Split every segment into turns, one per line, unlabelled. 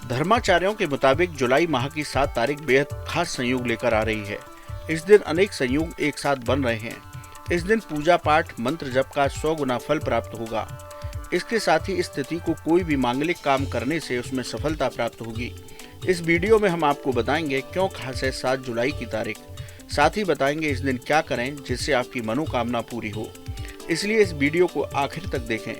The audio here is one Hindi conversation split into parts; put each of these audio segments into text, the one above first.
धर्माचार्यों के मुताबिक जुलाई माह की 7 तारीख बेहद खास संयोग लेकर आ रही है। इस दिन अनेक संयोग एक साथ बन रहे हैं। इस दिन पूजा पाठ मंत्र जप का 100 गुना फल प्राप्त होगा। इसके साथ ही इस तिथि को कोई भी मांगलिक काम करने से उसमें सफलता प्राप्त होगी। इस वीडियो में हम आपको बताएंगे क्यों खास है 7 जुलाई की तारीख। साथ ही बताएंगे इस दिन क्या करें जिससे आपकी मनोकामना पूरी हो। इसलिए इस वीडियो को आखिर तक देखें।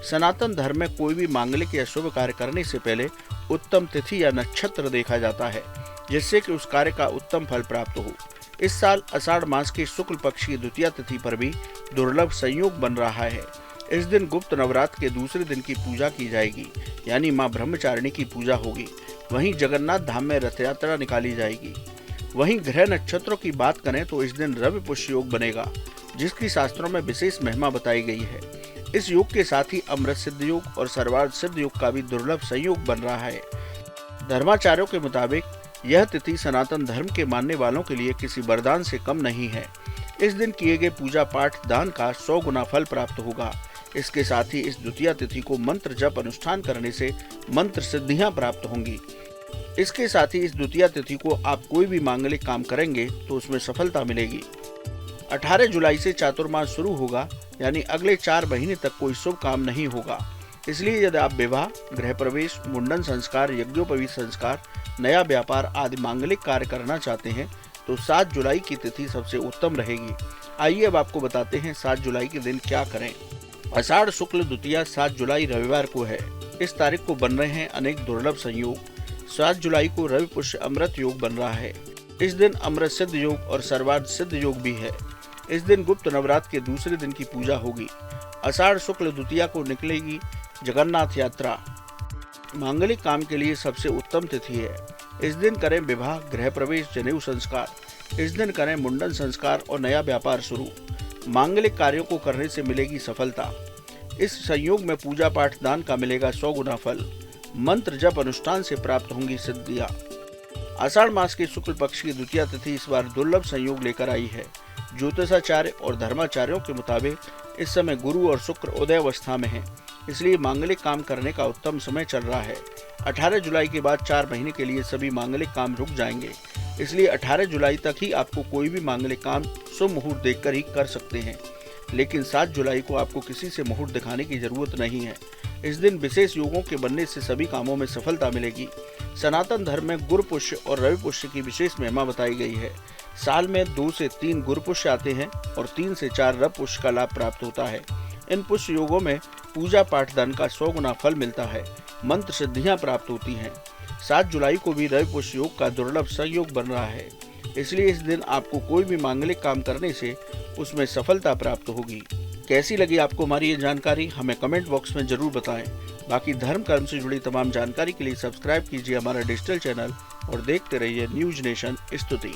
सनातन धर्म में कोई भी मांगलिक या शुभ कार्य करने से पहले उत्तम तिथि या नक्षत्र देखा जाता है, जिससे कि उस कार्य का उत्तम फल प्राप्त हो। इस साल आषाढ़ मास की शुक्ल पक्ष की द्वितीया तिथि पर भी दुर्लभ संयोग बन रहा है। इस दिन गुप्त नवरात्र के दूसरे दिन की पूजा की जाएगी, यानी मां ब्रह्मचारिणी की पूजा होगी। वहीं जगन्नाथ धाम में रथ यात्रा निकाली जाएगी। वहीं ग्रह नक्षत्रों की बात करें तो इस दिन रवि पुष्य योग बनेगा, जिसकी शास्त्रों में विशेष महिमा बताई गई है। इस योग के साथ ही अमृत सिद्ध योग और सर्वार्थ सिद्ध योग का भी दुर्लभ संयोग बन रहा है। धर्माचार्यों के मुताबिक यह तिथि सनातन धर्म के मानने वालों के लिए किसी वरदान से कम नहीं है। इस दिन किए गए पूजा पाठ दान का 100 गुना फल प्राप्त होगा। इसके साथ ही इस द्वितीया तिथि को मंत्र जप अनुष्ठान करने से मंत्र सिद्धियां प्राप्त होंगी। इसके साथ ही इस द्वितीया तिथि को आप कोई भी मांगलिक काम करेंगे तो उसमें सफलता मिलेगी। 18 जुलाई से चातुर्मास शुरू होगा, यानी अगले 4 महीने तक कोई शुभ काम नहीं होगा। इसलिए यदि आप विवाह, गृह प्रवेश, मुंडन संस्कार, यज्ञोपवीत संस्कार, नया व्यापार आदि मांगलिक कार्य करना चाहते हैं तो 7 जुलाई की तिथि सबसे उत्तम रहेगी। आइए अब आपको बताते हैं 7 जुलाई के दिन क्या करें। आषाढ़ शुक्ल द्वितीया 7 जुलाई रविवार को है। इस तारीख को बन रहे हैं अनेक दुर्लभ संयोग। 7 जुलाई को रवि पुष्य अमृत योग बन रहा है। इस दिन अमृत सिद्ध योग और सर्वार्थ सिद्ध योग भी है। इस दिन गुप्त नवरात्र के दूसरे दिन की पूजा होगी। आषाढ़ शुक्ल द्वितीया को निकलेगी जगन्नाथ यात्रा। मांगलिक काम के लिए सबसे उत्तम तिथि है। इस दिन करें विवाह, गृह प्रवेश, जनेऊ संस्कार। इस दिन करें मुंडन संस्कार और नया व्यापार शुरू। मांगलिक कार्यों को करने से मिलेगी सफलता। इस संयोग में पूजा पाठ दान का मिलेगा 100 गुना फल। मंत्र जप अनुष्ठान से प्राप्त होंगी सिद्धियां। आषाढ़ मास के शुक्ल पक्ष की द्वितीया तिथि इस बार दुर्लभ संयोग लेकर आई है। ज्योतिषाचार्य और धर्माचार्यों के मुताबिक इस समय गुरु और शुक्र उदय अवस्था में हैं, इसलिए मांगलिक काम करने का उत्तम समय चल रहा है। 18 जुलाई के बाद 4 महीने के लिए सभी मांगलिक काम रुक जाएंगे, इसलिए 18 जुलाई तक ही आपको कोई भी मांगलिक काम शुभ मुहूर्त देखकर ही कर सकते हैं। लेकिन 7 जुलाई को आपको किसी से मुहूर्त दिखाने की जरूरत नहीं है। इस दिन विशेष योगों के बनने से सभी कामों में सफलता मिलेगी। सनातन धर्म में गुरु पुष्य और रवि पुष्य की विशेष महिमा बताई गई है। साल में 2 से 3 गुरु पुष्य आते हैं और 3 से 4 रवि पुष्य का लाभ प्राप्त होता है। इन पुष्य योगों में पूजा पाठ दान का 100 गुना फल मिलता है। मंत्र सिद्धियां प्राप्त होती हैं। 7 जुलाई को भी रवि पुष्य योग का दुर्लभ संयोग बन रहा है, इसलिए इस दिन आपको कोई भी मांगलिक काम करने से उसमें सफलता प्राप्त होगी। कैसी लगी आपको हमारी ये जानकारी, हमें कमेंट बॉक्स में जरूर बताएं। बाकी धर्म कर्म से जुड़ी तमाम जानकारी के लिए सब्सक्राइब कीजिए हमारा डिजिटल चैनल और देखते रहिए न्यूज नेशन स्तुति।